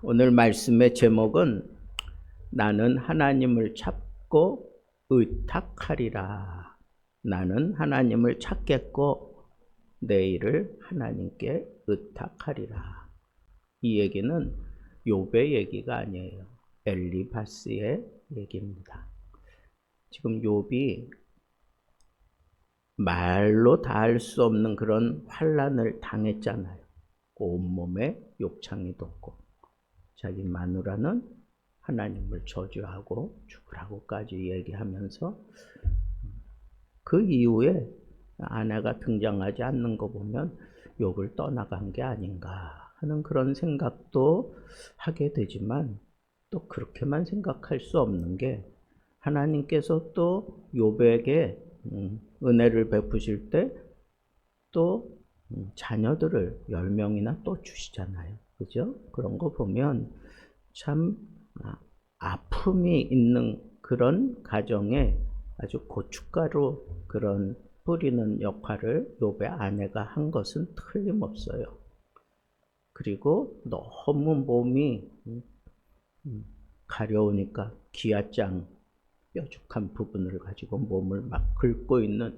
오늘 말씀의 제목은 나는 하나님을 찾고 의탁하리라. 나는 하나님을 찾겠고 내 일을 하나님께 의탁하리라. 이 얘기는 욥의 얘기가 아니에요. 엘리바스의 얘기입니다. 지금 욥이 말로 다 할 수 없는 그런 환난을 당했잖아요. 온몸에 욕창이 돋고 자기 마누라는 하나님을 저주하고 죽으라고까지 얘기하면서 그 이후에 아내가 등장하지 않는 거 보면 욥을 떠나간 게 아닌가 하는 그런 생각도 하게 되지만, 또 그렇게만 생각할 수 없는 게 하나님께서 또 욥에게 은혜를 베푸실 때 또 자녀들을 10명이나 또 주시잖아요. 그죠? 그런 거 보면 참 아픔이 있는 그런 가정에 아주 고춧가루 그런 뿌리는 역할을 욥의 아내가 한 것은 틀림없어요. 그리고 너무 몸이 가려우니까 기아장 뾰족한 부분을 가지고 몸을 막 긁고 있는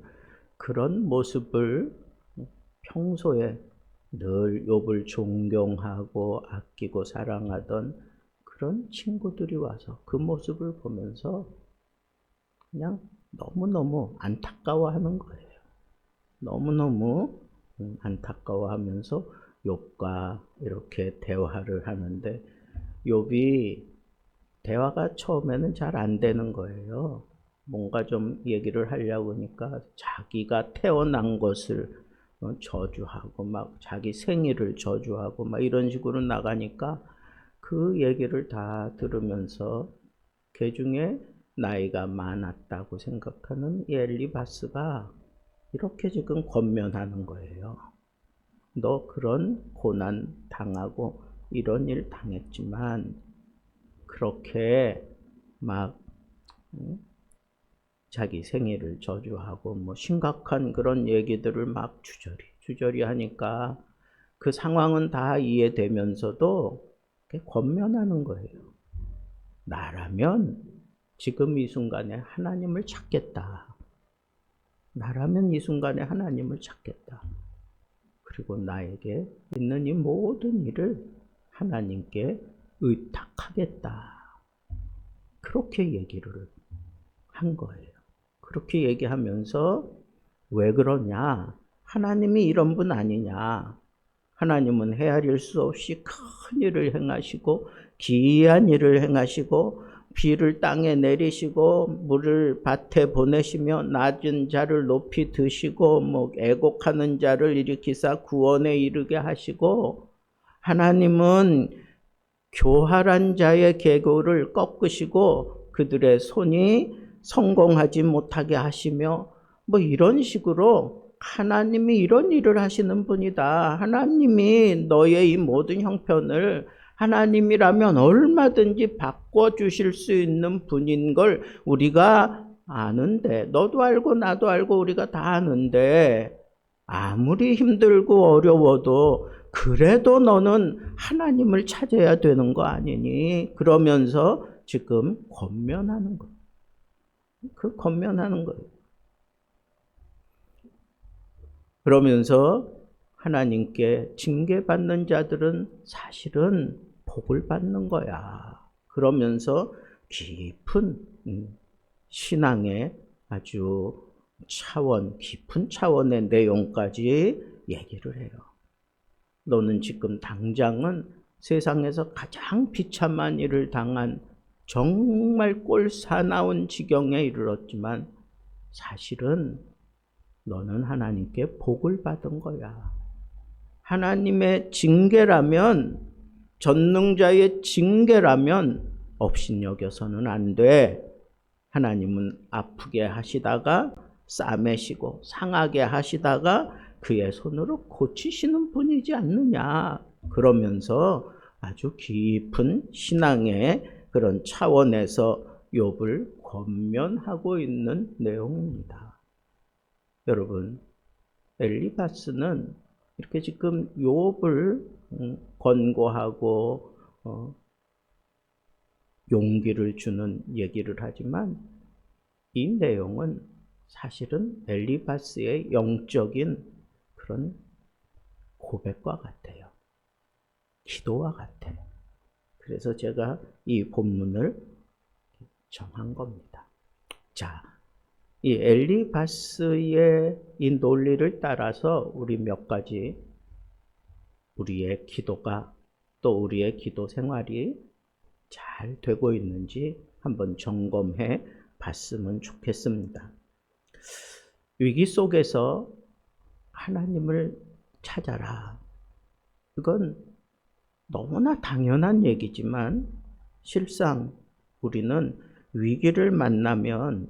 그런 모습을 평소에 늘 욥을 존경하고 아끼고 사랑하던 그런 친구들이 와서 그 모습을 보면서 그냥 너무너무 안타까워하는 거예요. 너무너무 안타까워하면서 욥과 이렇게 대화를 하는데, 욥이 대화가 처음에는 잘 안 되는 거예요. 뭔가 좀 얘기를 하려고 하니까 자기가 태어난 것을 저주하고 막 자기 생일을 저주하고 막 이런 식으로 나가니까 그 얘기를 다 들으면서 그 중에 나이가 많았다고 생각하는 이 엘리바스가 이렇게 지금 권면하는 거예요. 너 그런 고난 당하고 이런 일 당했지만 그렇게 막 자기 생일을 저주하고 뭐 심각한 그런 얘기들을 막 주저리 하니까 그 상황은 다 이해되면서도 권면하는 거예요. 나라면 지금 이 순간에 하나님을 찾겠다. 나라면 이 순간에 하나님을 찾겠다. 그리고 나에게 있는 이 모든 일을 하나님께 의탁하겠다. 그렇게 얘기를 한 거예요. 그렇게 얘기하면서 왜 그러냐? 하나님이 이런 분 아니냐? 하나님은 헤아릴 수 없이 큰 일을 행하시고 기이한 일을 행하시고 비를 땅에 내리시고 물을 밭에 보내시며 낮은 자를 높이 드시고 뭐 애곡하는 자를 일으키사 구원에 이르게 하시고, 하나님은 교활한 자의 계교를 꺾으시고 그들의 손이 성공하지 못하게 하시며 뭐 이런 식으로 하나님이 이런 일을 하시는 분이다. 하나님이 너의 이 모든 형편을 하나님이라면 얼마든지 바꿔주실 수 있는 분인 걸 우리가 아는데, 너도 알고 나도 알고 우리가 다 아는데, 아무리 힘들고 어려워도 그래도 너는 하나님을 찾아야 되는 거 아니니? 그러면서 지금 권면하는 거예요. 그 권면하는 거예요. 그러면서 하나님께 징계받는 자들은 사실은 복을 받는 거야. 그러면서 깊은 신앙의 아주 깊은 차원의 내용까지 얘기를 해요. 너는 지금 당장은 세상에서 가장 비참한 일을 당한 정말 꼴사나운 지경에 이르렀지만 사실은 너는 하나님께 복을 받은 거야. 하나님의 징계라면, 전능자의 징계라면 업신여겨서는 안 돼. 하나님은 아프게 하시다가 싸매시고 상하게 하시다가 그의 손으로 고치시는 분이지 않느냐. 그러면서 아주 깊은 신앙의 그런 차원에서 욥을 권면하고 있는 내용입니다. 여러분, 엘리바스는 이렇게 지금 욥을 권고하고 용기를 주는 얘기를 하지만 이 내용은 사실은 엘리바스의 영적인 그런 고백과 같아요. 기도와 같아요. 그래서 제가 이 본문을 정한 겁니다. 자, 이 엘리바스의 이 논리를 따라서 우리 몇 가지 우리의 기도가 또 우리의 기도 생활이 잘 되고 있는지 한번 점검해 봤으면 좋겠습니다. 위기 속에서 하나님을 찾아라. 이건 너무나 당연한 얘기지만 실상 우리는 위기를 만나면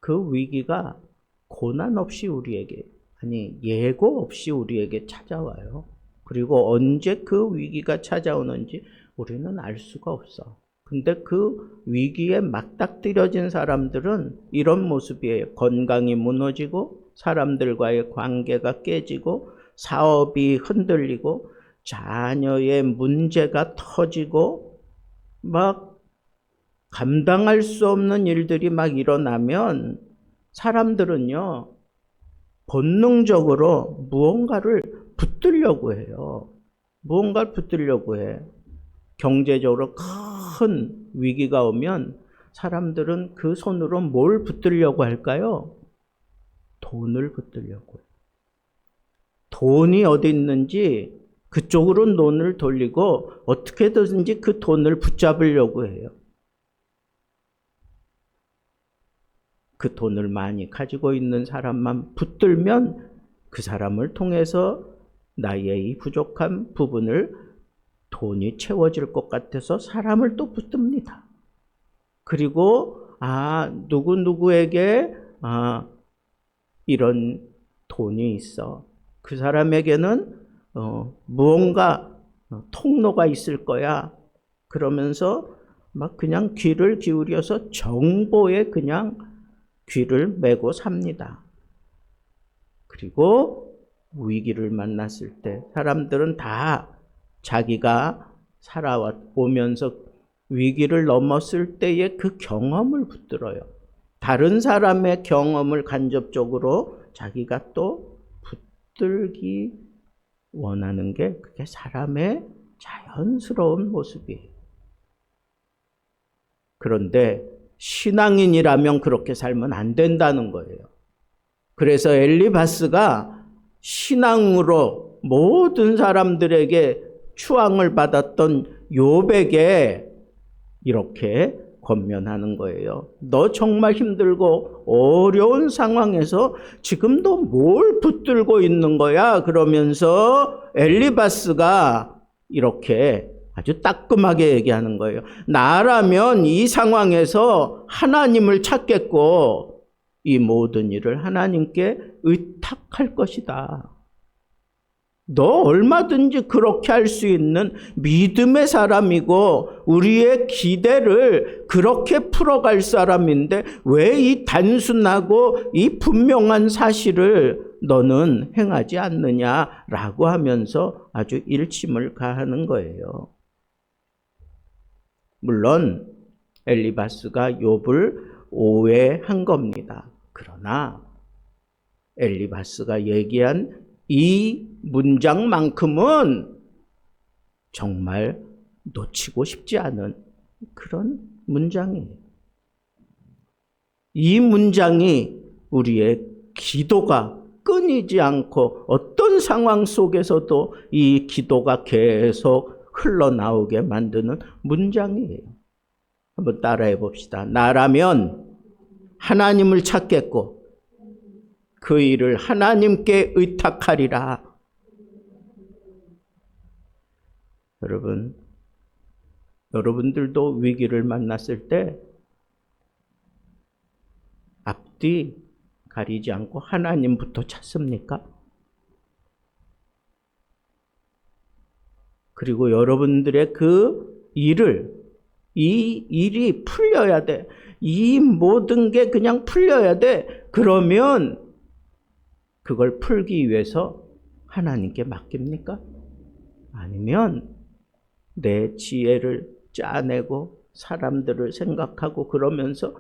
그 위기가 고난 없이 우리에게, 아니 예고 없이 우리에게 찾아와요. 그리고 언제 그 위기가 찾아오는지 우리는 알 수가 없어. 근데 그 위기에 맞닥뜨려진 사람들은 이런 모습이에요. 건강이 무너지고 사람들과의 관계가 깨지고 사업이 흔들리고 자녀의 문제가 터지고 막 감당할 수 없는 일들이 막 일어나면 사람들은요, 본능적으로 무언가를 붙들려고 해요. 무언가를 붙들려고 해. 경제적으로 큰 위기가 오면 사람들은 그 손으로 뭘 붙들려고 할까요? 돈을 붙들려고 해요. 돈이 어디 있는지 그쪽으로 눈을 돌리고 어떻게든지 그 돈을 붙잡으려고 해요. 그 돈을 많이 가지고 있는 사람만 붙들면 그 사람을 통해서 나의 이 부족한 부분을 돈이 채워질 것 같아서 사람을 또 붙듭니다. 그리고 누구에게 이런 돈이 있어. 그 사람에게는 무언가 통로가 있을 거야. 그러면서 막 그냥 귀를 기울여서 정보에 그냥 귀를 메고 삽니다. 그리고 위기를 만났을 때 사람들은 다 자기가 살아오면서 위기를 넘었을 때의 그 경험을 붙들어요. 다른 사람의 경험을 간접적으로 자기가 또 붙들기 원하는 게 그게 사람의 자연스러운 모습이에요. 그런데 신앙인이라면 그렇게 살면 안 된다는 거예요. 그래서 엘리바스가 신앙으로 모든 사람들에게 추앙을 받았던 욥에게 이렇게 권면하는 거예요. 너 정말 힘들고 어려운 상황에서 지금도 뭘 붙들고 있는 거야? 그러면서 엘리바스가 이렇게 아주 따끔하게 얘기하는 거예요. 나라면 이 상황에서 하나님을 찾겠고 이 모든 일을 하나님께 의탁할 것이다. 너 얼마든지 그렇게 할 수 있는 믿음의 사람이고 우리의 기대를 그렇게 풀어갈 사람인데 왜 이 단순하고 이 분명한 사실을 너는 행하지 않느냐라고 하면서 아주 일침을 가하는 거예요. 물론 엘리바스가 욥을 오해한 겁니다. 그러나 엘리바스가 얘기한 이 문장만큼은 정말 놓치고 싶지 않은 그런 문장이에요. 이 문장이 우리의 기도가 끊이지 않고 어떤 상황 속에서도 이 기도가 계속 흘러나오게 만드는 문장이에요. 한번 따라해 봅시다. 나라면 하나님을 찾겠고 그 일을 하나님께 의탁하리라. 여러분들도 위기를 만났을 때 앞뒤 가리지 않고 하나님부터 찾습니까? 그리고 여러분들의 이 일이 풀려야 돼. 이 모든 게 그냥 풀려야 돼. 그러면 그걸 풀기 위해서 하나님께 맡깁니까? 아니면 내 지혜를 짜내고 사람들을 생각하고 그러면서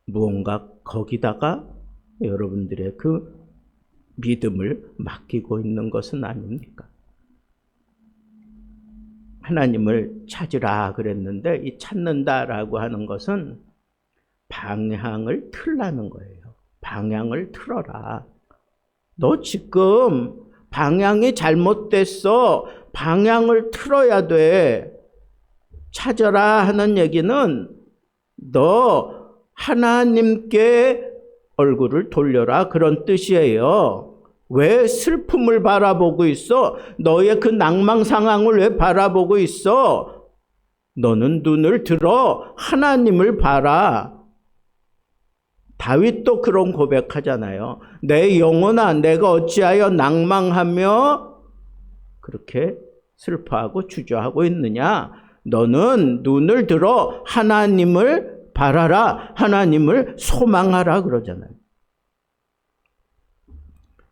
무언가 거기다가 여러분들의 그 믿음을 맡기고 있는 것은 아닙니까? 하나님을 찾으라 그랬는데 이 찾는다라고 하는 것은 방향을 틀라는 거예요. 방향을 틀어라. 너 지금 방향이 잘못됐어. 방향을 틀어야 돼. 찾아라 하는 얘기는 너 하나님께 얼굴을 돌려라 그런 뜻이에요. 왜 슬픔을 바라보고 있어? 너의 그 낭망 상황을 왜 바라보고 있어? 너는 눈을 들어 하나님을 봐라. 다윗도 그런 고백하잖아요. 내 영혼아 내가 어찌하여 낭망하며 그렇게 슬퍼하고 주저하고 있느냐? 너는 눈을 들어 하나님을 바라라. 하나님을 소망하라 그러잖아요.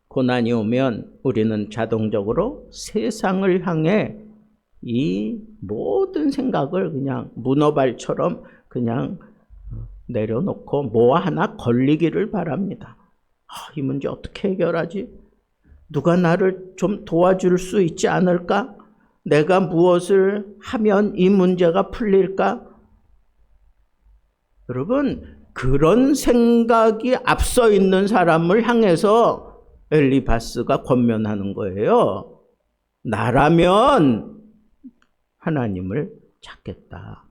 고난이 오면 우리는 자동적으로 세상을 향해 이 모든 생각을 그냥 문어발처럼 그냥 내려놓고 뭐 하나 걸리기를 바랍니다. 이 문제 어떻게 해결하지? 누가 나를 좀 도와줄 수 있지 않을까? 내가 무엇을 하면 이 문제가 풀릴까? 여러분, 그런 생각이 앞서 있는 사람을 향해서 엘리바스가 권면하는 거예요. 나라면 하나님을 찾겠다.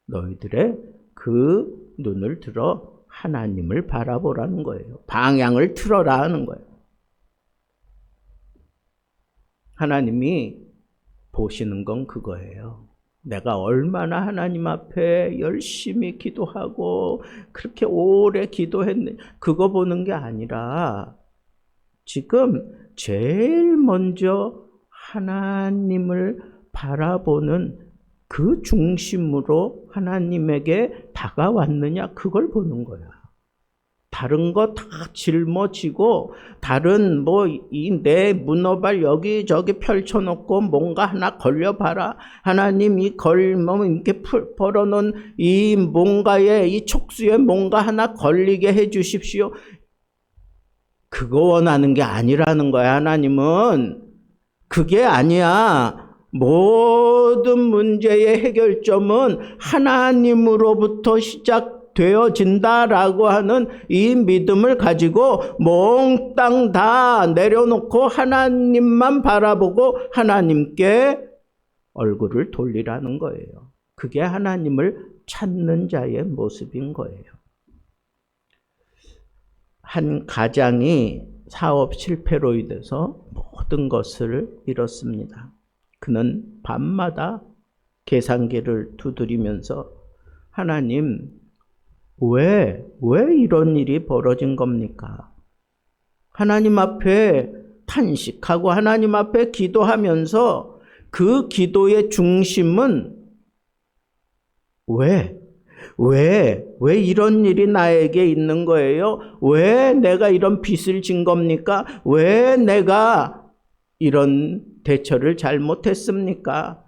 너희들의 그 눈을 들어 하나님을 바라보라는 거예요. 방향을 틀어라 하는 거예요. 하나님이 보시는 건 그거예요. 내가 얼마나 하나님 앞에 열심히 기도하고 그렇게 오래 기도했는지 그거 보는 게 아니라 지금 제일 먼저 하나님을 바라보는 그 중심으로 하나님에게 다가왔느냐 그걸 보는 거야. 다른 거 다 짊어지고 다른 뭐 이 내 문어발 여기저기 펼쳐놓고 뭔가 하나 걸려봐라. 하나님 이 이렇게 벌어놓은 이 뭔가에 이 촉수에 뭔가 하나 걸리게 해 주십시오. 그거 원하는 게 아니라는 거야. 하나님은 그게 아니야. 모든 문제의 해결점은 하나님으로부터 시작되어진다라고 하는 이 믿음을 가지고 몽땅 다 내려놓고 하나님만 바라보고 하나님께 얼굴을 돌리라는 거예요. 그게 하나님을 찾는 자의 모습인 거예요. 한 가장이 사업 실패로 인해서 모든 것을 잃었습니다. 그는 밤마다 계산기를 두드리면서 하나님, 왜 이런 일이 벌어진 겁니까? 하나님 앞에 탄식하고 하나님 앞에 기도하면서 그 기도의 중심은 왜 이런 일이 나에게 있는 거예요? 왜 내가 이런 빚을 진 겁니까? 왜 내가 이런 대처를 잘못했습니까?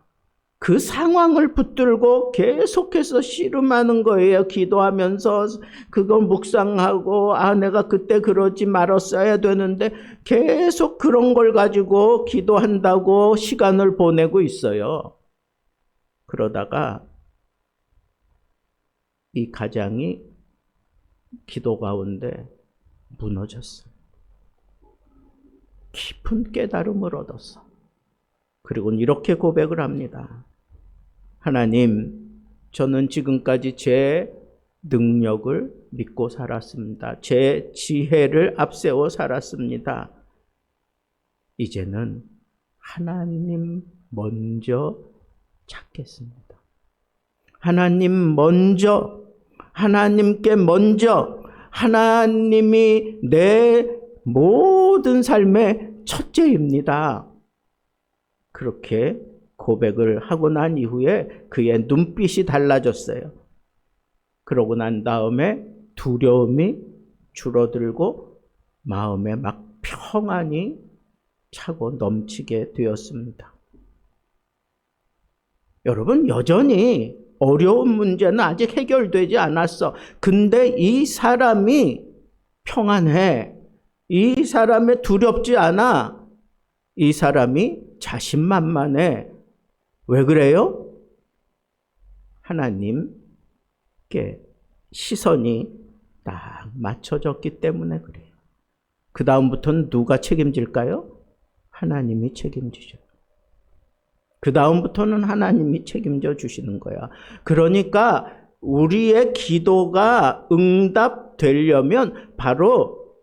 그 상황을 붙들고 계속해서 씨름하는 거예요. 기도하면서 그걸 묵상하고 내가 그때 그러지 말았어야 되는데 계속 그런 걸 가지고 기도한다고 시간을 보내고 있어요. 그러다가 이 가장이 기도 가운데 무너졌어요. 깊은 깨달음을 얻었어. 그리고 이렇게 고백을 합니다. 하나님, 저는 지금까지 제 능력을 믿고 살았습니다. 제 지혜를 앞세워 살았습니다. 이제는 하나님 먼저 찾겠습니다. 하나님께 먼저 하나님이 내 모든 삶의 첫째입니다. 그렇게 고백을 하고 난 이후에 그의 눈빛이 달라졌어요. 그러고 난 다음에 두려움이 줄어들고 마음에 막 평안이 차고 넘치게 되었습니다. 여러분, 여전히 어려운 문제는 아직 해결되지 않았어. 근데 이 사람이 평안해. 이 사람이 두렵지 않아. 이 사람이 자신만만해. 왜 그래요? 하나님께 시선이 딱 맞춰졌기 때문에 그래요. 그 다음부터는 누가 책임질까요? 하나님이 책임지죠. 그 다음부터는 하나님이 책임져 주시는 거야. 그러니까 우리의 기도가 응답되려면 바로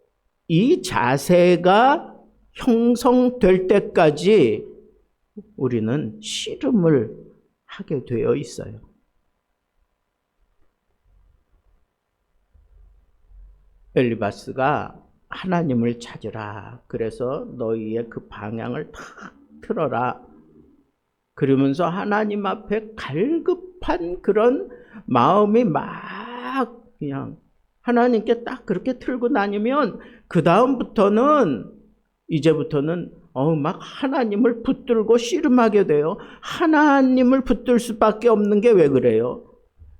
이 자세가 형성될 때까지 우리는 씨름을 하게 되어 있어요. 엘리바스가 하나님을 찾으라. 그래서 너희의 그 방향을 탁 틀어라. 그러면서 하나님 앞에 갈급한 그런 마음이 막 그냥 하나님께 딱 그렇게 틀고 다니면 그 다음부터는 이제부터는 막 하나님을 붙들고 씨름하게 돼요. 하나님을 붙들 수밖에 없는 게 왜 그래요?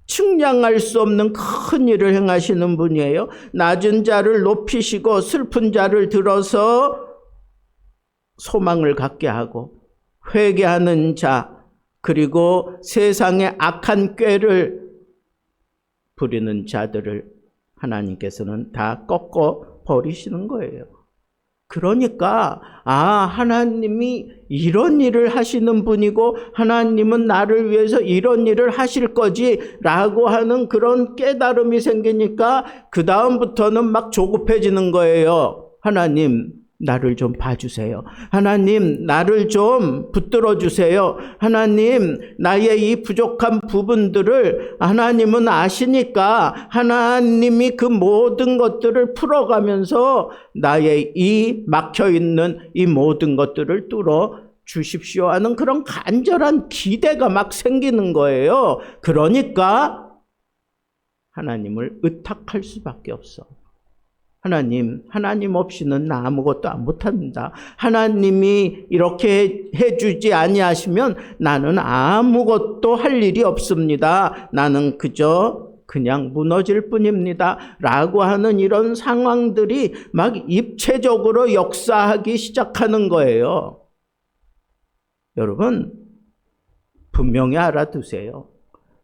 측량할 수 없는 큰 일을 행하시는 분이에요. 낮은 자를 높이시고 슬픈 자를 들어서 소망을 갖게 하고 회개하는 자, 그리고 세상의 악한 꾀를 부리는 자들을 하나님께서는 다 꺾어 버리시는 거예요. 그러니까 하나님이 이런 일을 하시는 분이고 하나님은 나를 위해서 이런 일을 하실 거지라고 하는 그런 깨달음이 생기니까 그 다음부터는 막 조급해지는 거예요. 하나님, 나를 좀 봐주세요. 하나님, 나를 좀 붙들어 주세요. 하나님, 나의 이 부족한 부분들을 하나님은 아시니까 하나님이 그 모든 것들을 풀어가면서 나의 이 막혀있는 이 모든 것들을 뚫어 주십시오 하는 그런 간절한 기대가 막 생기는 거예요. 그러니까 하나님을 의탁할 수밖에 없어. 하나님 없이는 나 아무것도 못합니다. 하나님이 이렇게 해주지 아니하시면 나는 아무것도 할 일이 없습니다. 나는 그냥 무너질 뿐입니다. 라고 하는 이런 상황들이 막 입체적으로 역사하기 시작하는 거예요. 여러분, 분명히 알아두세요.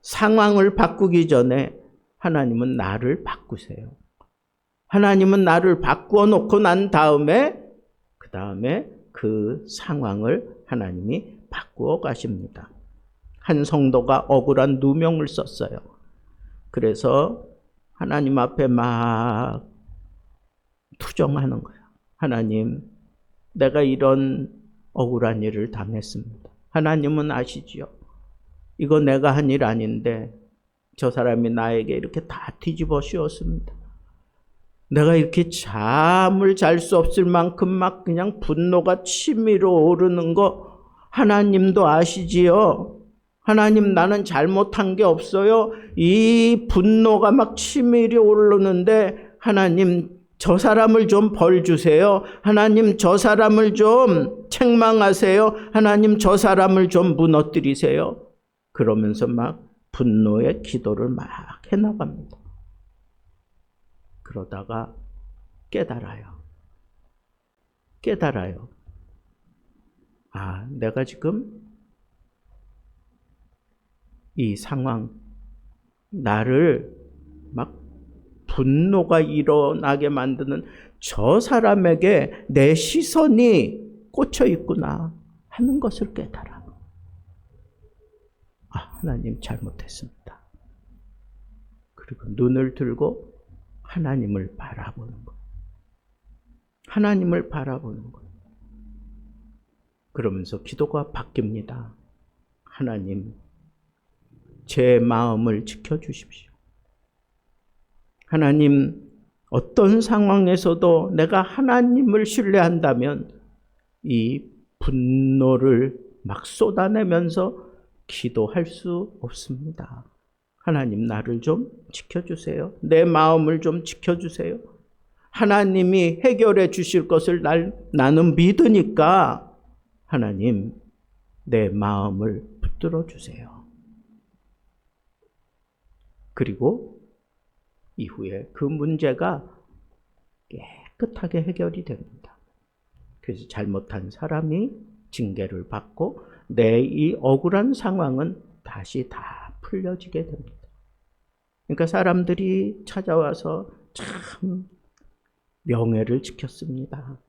상황을 바꾸기 전에 하나님은 나를 바꾸세요. 하나님은 나를 바꾸어 놓고 난 다음에 그 상황을 하나님이 바꾸어 가십니다. 한 성도가 억울한 누명을 썼어요. 그래서 하나님 앞에 막 투정하는 거예요. 하나님, 내가 이런 억울한 일을 당했습니다. 하나님은 아시지요. 이거 내가 한 일 아닌데 저 사람이 나에게 이렇게 다 뒤집어 씌웠습니다. 내가 이렇게 잠을 잘 수 없을 만큼 막 그냥 분노가 치밀어 오르는 거 하나님도 아시지요. 하나님, 나는 잘못한 게 없어요. 이 분노가 막 치밀이 오르는데 하나님, 저 사람을 좀 벌 주세요. 하나님, 저 사람을 좀 책망하세요. 하나님, 저 사람을 좀 무너뜨리세요. 그러면서 막 분노의 기도를 막 해나갑니다. 그러다가 깨달아요. 내가 지금 이 상황, 나를 막 분노가 일어나게 만드는 저 사람에게 내 시선이 꽂혀 있구나 하는 것을 깨달아. 하나님, 잘못했습니다. 그리고 눈을 들고 하나님을 바라보는 것. 하나님을 바라보는 것. 그러면서 기도가 바뀝니다. 하나님, 제 마음을 지켜주십시오. 하나님, 어떤 상황에서도 내가 하나님을 신뢰한다면 이 분노를 막 쏟아내면서 기도할 수 없습니다. 하나님, 나를 좀 지켜주세요. 내 마음을 좀 지켜주세요. 하나님이 해결해 주실 것을 나는 믿으니까 하나님, 내 마음을 붙들어 주세요. 그리고 이후에 그 문제가 깨끗하게 해결이 됩니다. 그래서 잘못한 사람이 징계를 받고 내 이 억울한 상황은 다시 다 풀려지게 됩니다. 그러니까 사람들이 찾아와서 참 명예를 지켰습니다.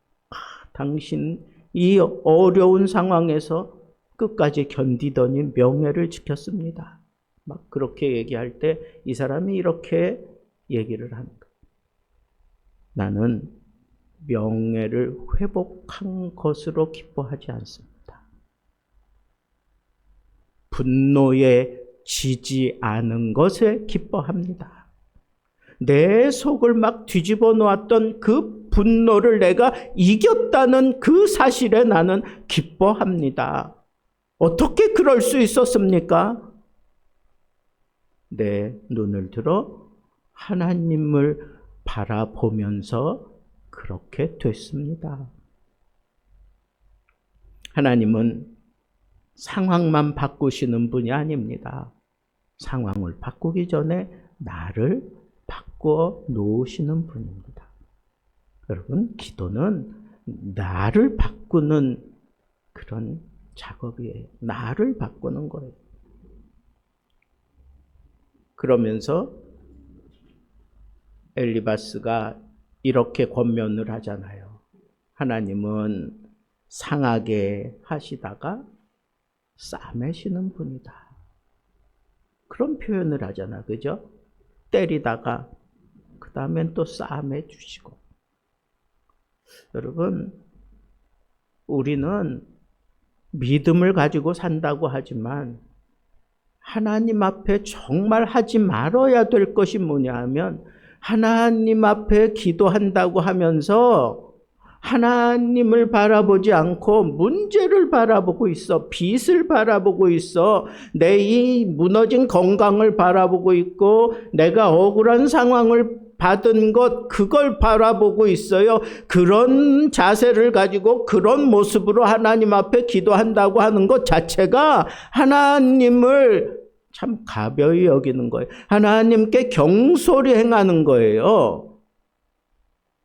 당신 이 어려운 상황에서 끝까지 견디더니 명예를 지켰습니다. 막 그렇게 얘기할 때 이 사람이 이렇게 얘기를 하는 거예요. 나는 명예를 회복한 것으로 기뻐하지 않습니다. 분노에 지지 않은 것에 기뻐합니다. 내 속을 막 뒤집어 놓았던 그 분노를 내가 이겼다는 그 사실에 나는 기뻐합니다. 어떻게 그럴 수 있었습니까? 내 눈을 들어 하나님을 바라보면서 그렇게 됐습니다. 하나님은 상황만 바꾸시는 분이 아닙니다. 상황을 바꾸기 전에 나를 바꾸어 놓으시는 분입니다. 여러분, 기도는 나를 바꾸는 그런 작업이에요. 나를 바꾸는 거예요. 그러면서 엘리바스가 이렇게 권면을 하잖아요. 하나님은 상하게 하시다가 싸매시는 분이다. 그런 표현을 하잖아. 그죠? 때리다가 그 다음엔 또 싸매 주시고. 여러분, 우리는 믿음을 가지고 산다고 하지만 하나님 앞에 정말 하지 말아야 될 것이 뭐냐 하면 하나님 앞에 기도한다고 하면서 하나님을 바라보지 않고 문제를 바라보고 있어. 빚을 바라보고 있어. 내 이 무너진 건강을 바라보고 있고 내가 억울한 상황을 받은 것 그걸 바라보고 있어요. 그런 자세를 가지고 그런 모습으로 하나님 앞에 기도한다고 하는 것 자체가 하나님을 참 가벼이 여기는 거예요. 하나님께 경솔히 행하는 거예요.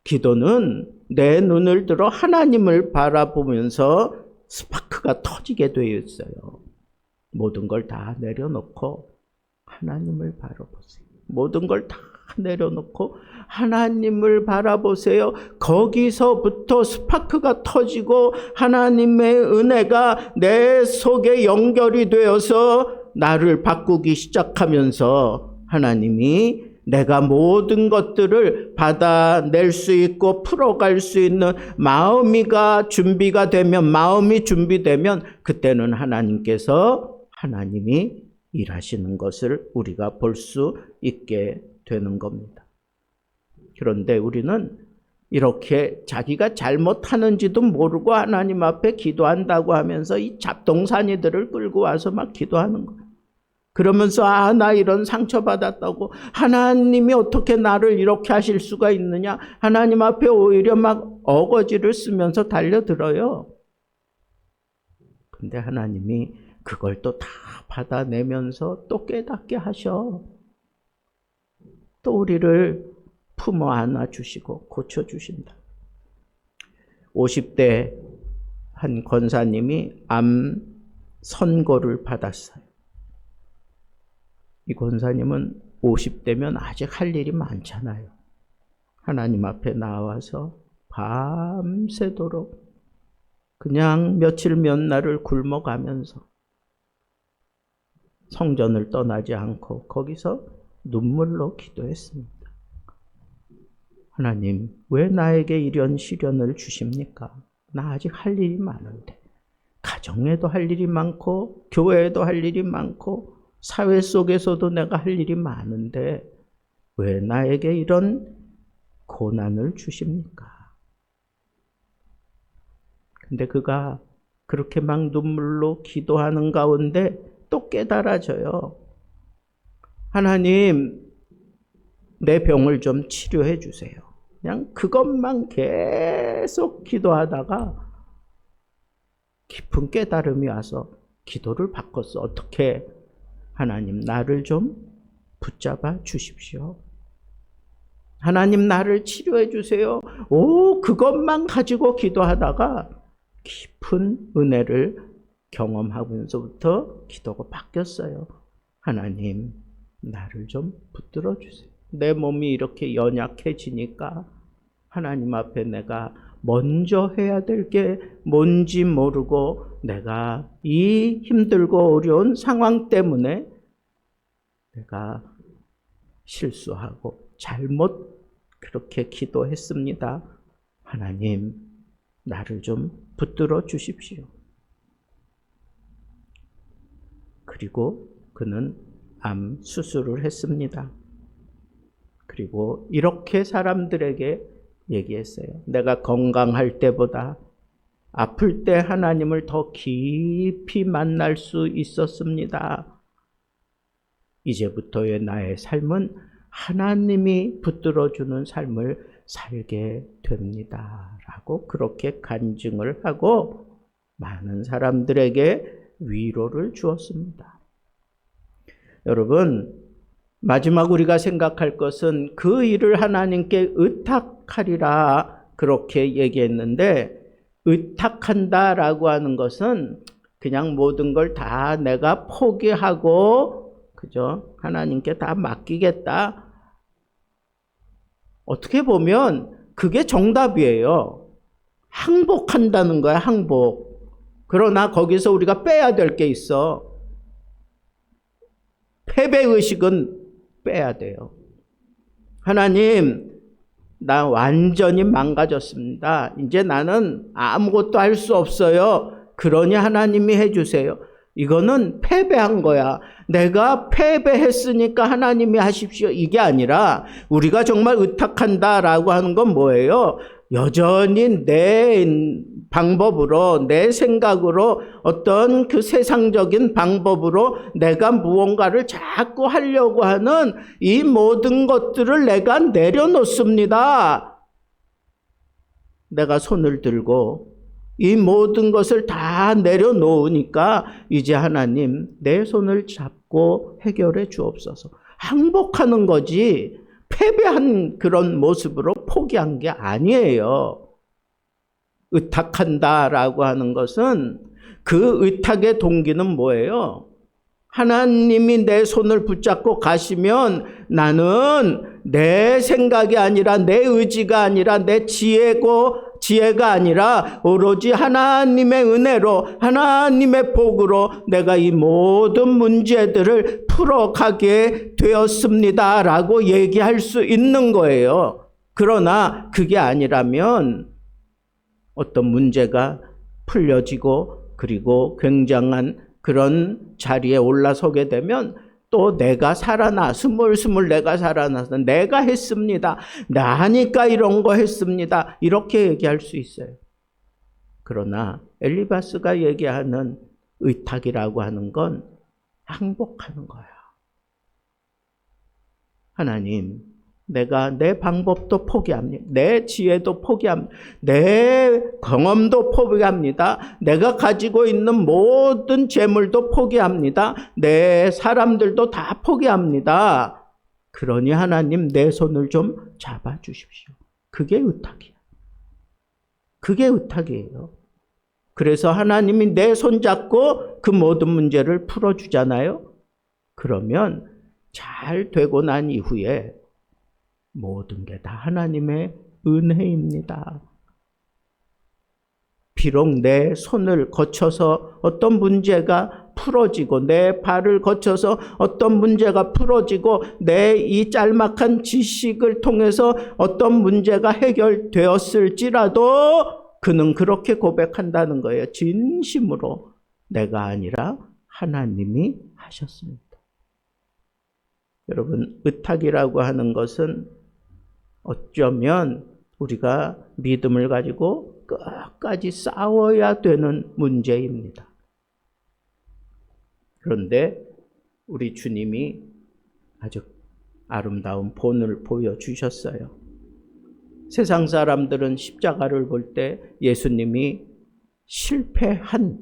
기도는 내 눈을 들어 하나님을 바라보면서 스파크가 터지게 되어 있어요. 모든 걸 다 내려놓고 하나님을 바라보세요. 모든 걸 다 내려놓고 하나님을 바라보세요. 거기서부터 스파크가 터지고 하나님의 은혜가 내 속에 연결이 되어서 나를 바꾸기 시작하면서 하나님이 내가 모든 것들을 받아낼 수 있고 풀어갈 수 있는 마음이 준비되면 그때는 하나님이 일하시는 것을 우리가 볼 수 있게 되는 겁니다. 그런데 우리는 이렇게 자기가 잘못하는지도 모르고 하나님 앞에 기도한다고 하면서 이 잡동사니들을 끌고 와서 막 기도하는 거예요. 그러면서 나 이런 상처받았다고 하나님이 어떻게 나를 이렇게 하실 수가 있느냐. 하나님 앞에 오히려 막 어거지를 쓰면서 달려들어요. 근데 하나님이 그걸 또 다 받아내면서 또 깨닫게 하셔. 또 우리를 품어 안아주시고 고쳐주신다. 50대 한 권사님이 암 선고를 받았어요. 이 권사님은 50대면 아직 할 일이 많잖아요. 하나님 앞에 나와서 밤새도록 그냥 며칠 몇 날을 굶어가면서 성전을 떠나지 않고 거기서 눈물로 기도했습니다. 하나님, 왜 나에게 이런 시련을 주십니까? 나 아직 할 일이 많은데. 가정에도 할 일이 많고 교회에도 할 일이 많고 사회 속에서도 내가 할 일이 많은데 왜 나에게 이런 고난을 주십니까? 근데 그가 그렇게 막 눈물로 기도하는 가운데 또 깨달아져요. 하나님, 내 병을 좀 치료해 주세요. 그냥 그것만 계속 기도하다가 깊은 깨달음이 와서 기도를 바꿨어. 어떻게? 하나님, 나를 좀 붙잡아 주십시오. 하나님, 나를 치료해 주세요. 그것만 가지고 기도하다가 깊은 은혜를 경험하면서부터 기도가 바뀌었어요. 하나님, 나를 좀 붙들어 주세요. 내 몸이 이렇게 연약해지니까 하나님 앞에 내가 먼저 해야 될 게 뭔지 모르고 내가 이 힘들고 어려운 상황 때문에 내가 실수하고 잘못 그렇게 기도했습니다. 하나님, 나를 좀 붙들어 주십시오. 그리고 그는 암 수술을 했습니다. 그리고 이렇게 사람들에게 얘기했어요. 내가 건강할 때보다 아플 때 하나님을 더 깊이 만날 수 있었습니다. 이제부터의 나의 삶은 하나님이 붙들어주는 삶을 살게 됩니다. 라고 그렇게 간증을 하고 많은 사람들에게 위로를 주었습니다. 여러분, 마지막 우리가 생각할 것은 그 일을 하나님께 의탁하리라 그렇게 얘기했는데, 의탁한다라고 하는 것은 그냥 모든 걸 다 내가 포기하고 그죠? 하나님께 다 맡기겠다. 어떻게 보면 그게 정답이에요. 항복한다는 거야, 항복. 그러나 거기서 우리가 빼야 될 게 있어. 패배의식은 빼야 돼요. 하나님, 나 완전히 망가졌습니다. 이제 나는 아무것도 할 수 없어요. 그러니 하나님이 해주세요. 이거는 패배한 거야. 내가 패배했으니까 하나님이 하십시오. 이게 아니라 우리가 정말 의탁한다라고 하는 건 뭐예요? 여전히 내 방법으로, 내 생각으로, 어떤 그 세상적인 방법으로 내가 무언가를 자꾸 하려고 하는 이 모든 것들을 내가 내려놓습니다. 내가 손을 들고 이 모든 것을 다 내려놓으니까 이제 하나님, 내 손을 잡고 해결해 주옵소서. 항복하는 거지 패배한 그런 모습으로 포기한 게 아니에요. 의탁한다라고 하는 것은 그 의탁의 동기는 뭐예요? 하나님이 내 손을 붙잡고 가시면 나는 내 생각이 아니라, 내 의지가 아니라, 내 지혜가 아니라 오로지 하나님의 은혜로, 하나님의 복으로 내가 이 모든 문제들을 풀어가게 되었습니다 라고 얘기할 수 있는 거예요. 그러나 그게 아니라면 어떤 문제가 풀려지고 그리고 굉장한 그런 자리에 올라서게 되면 또 내가 스물스물 내가 살아나서 내가 했습니다. 나니까 이런 거 했습니다. 이렇게 얘기할 수 있어요. 그러나 엘리바스가 얘기하는 의탁이라고 하는 건 항복하는 거야. 하나님, 내가 내 방법도 포기합니다. 내 지혜도 포기합니다. 내 경험도 포기합니다. 내가 가지고 있는 모든 재물도 포기합니다. 내 사람들도 다 포기합니다. 그러니 하나님, 내 손을 좀 잡아주십시오. 그게 의탁이야. 그게 의탁이에요. 그래서 하나님이 내 손 잡고 그 모든 문제를 풀어주잖아요. 그러면 잘 되고 난 이후에 모든 게 다 하나님의 은혜입니다. 비록 내 손을 거쳐서 어떤 문제가 풀어지고, 내 발을 거쳐서 어떤 문제가 풀어지고, 내 이 짤막한 지식을 통해서 어떤 문제가 해결되었을지라도 그는 그렇게 고백한다는 거예요. 진심으로 내가 아니라 하나님이 하셨습니다. 여러분, 의탁이라고 하는 것은 어쩌면 우리가 믿음을 가지고 끝까지 싸워야 되는 문제입니다. 그런데 우리 주님이 아주 아름다운 본을 보여주셨어요. 세상 사람들은 십자가를 볼 때 예수님이 실패한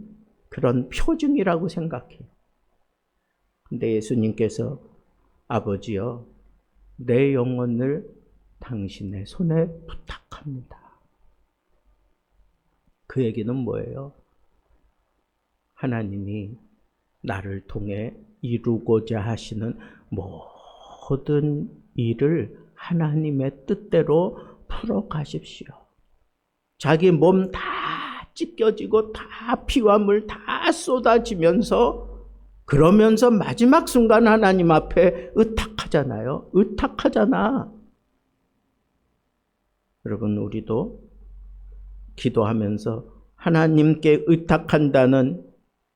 그런 표징이라고 생각해요. 근데 예수님께서 아버지여, 내 영혼을 당신의 손에 부탁합니다. 그 얘기는 뭐예요? 하나님이 나를 통해 이루고자 하시는 모든 일을 하나님의 뜻대로 풀어 가십시오. 자기 몸 다 찢겨지고 다 피와 물 다 쏟아지면서 그러면서 마지막 순간 하나님 앞에 의탁하잖아요. 의탁하잖아. 여러분, 우리도 기도하면서 하나님께 의탁한다는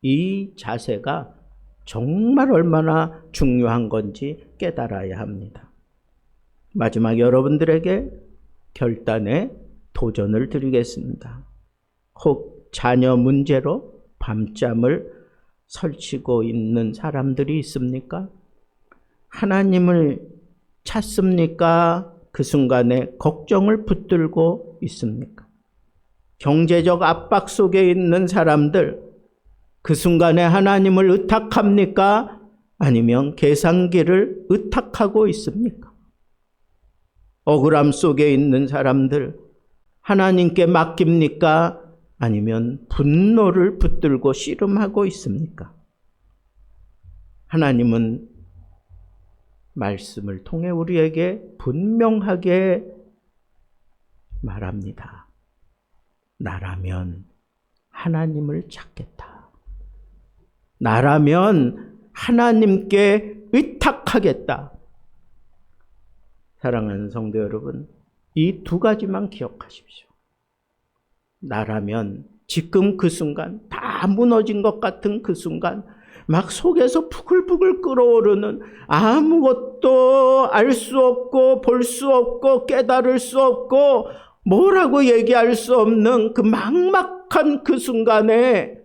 이 자세가 정말 얼마나 중요한 건지 깨달아야 합니다. 마지막 여러분들에게 결단의 도전을 드리겠습니다. 혹 자녀 문제로 밤잠을 설치고 있는 사람들이 있습니까? 하나님을 찾습니까? 그 순간에 걱정을 붙들고 있습니까? 경제적 압박 속에 있는 사람들, 그 순간에 하나님을 의탁합니까? 아니면 계산기를 의탁하고 있습니까? 억울함 속에 있는 사람들, 하나님께 맡깁니까? 아니면 분노를 붙들고 씨름하고 있습니까? 하나님은 말씀을 통해 우리에게 분명하게 말합니다. 나라면 하나님을 찾겠다. 나라면 하나님께 의탁하겠다. 사랑하는 성도 여러분, 이 두 가지만 기억하십시오. 나라면 지금 그 순간, 다 무너진 것 같은 그 순간, 막 속에서 부글부글 끓어오르는, 아무것도 알 수 없고 볼 수 없고 깨달을 수 없고 뭐라고 얘기할 수 없는 그 막막한 그 순간에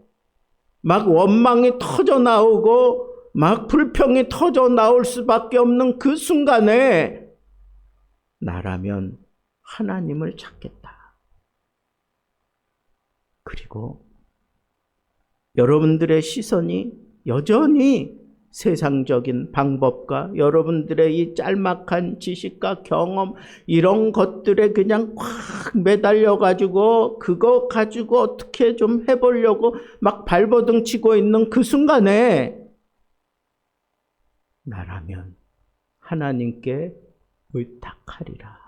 막 원망이 터져 나오고 막 불평이 터져 나올 수밖에 없는 그 순간에 나라면 하나님을 찾겠다. 그리고 여러분들의 시선이 여전히 세상적인 방법과 여러분들의 이 짤막한 지식과 경험, 이런 것들에 그냥 꽉 매달려가지고 그거 가지고 어떻게 좀 해보려고 막 발버둥 치고 있는 그 순간에 나라면 하나님께 의탁하리라.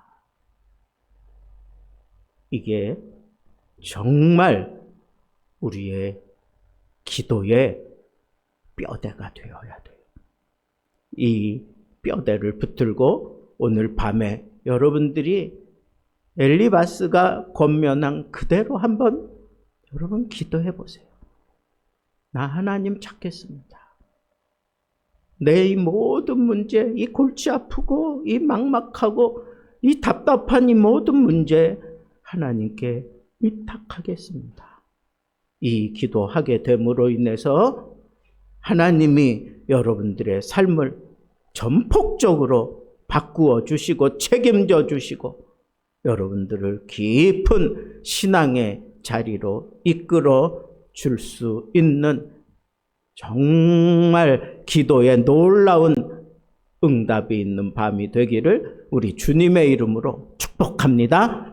이게 정말 우리의 기도의 뼈대가 되어야 돼요. 이 뼈대를 붙들고 오늘 밤에 여러분들이 엘리바스가 권면한 그대로 한번 여러분 기도해 보세요. 나 하나님 찾겠습니다. 내 이 모든 문제, 이 골치 아프고 이 막막하고 이 답답한 이 모든 문제 하나님께 의탁하겠습니다. 이 기도하게 됨으로 인해서 하나님이 여러분들의 삶을 전폭적으로 바꾸어 주시고 책임져 주시고 여러분들을 깊은 신앙의 자리로 이끌어 줄 수 있는 정말 기도에 놀라운 응답이 있는 밤이 되기를 우리 주님의 이름으로 축복합니다.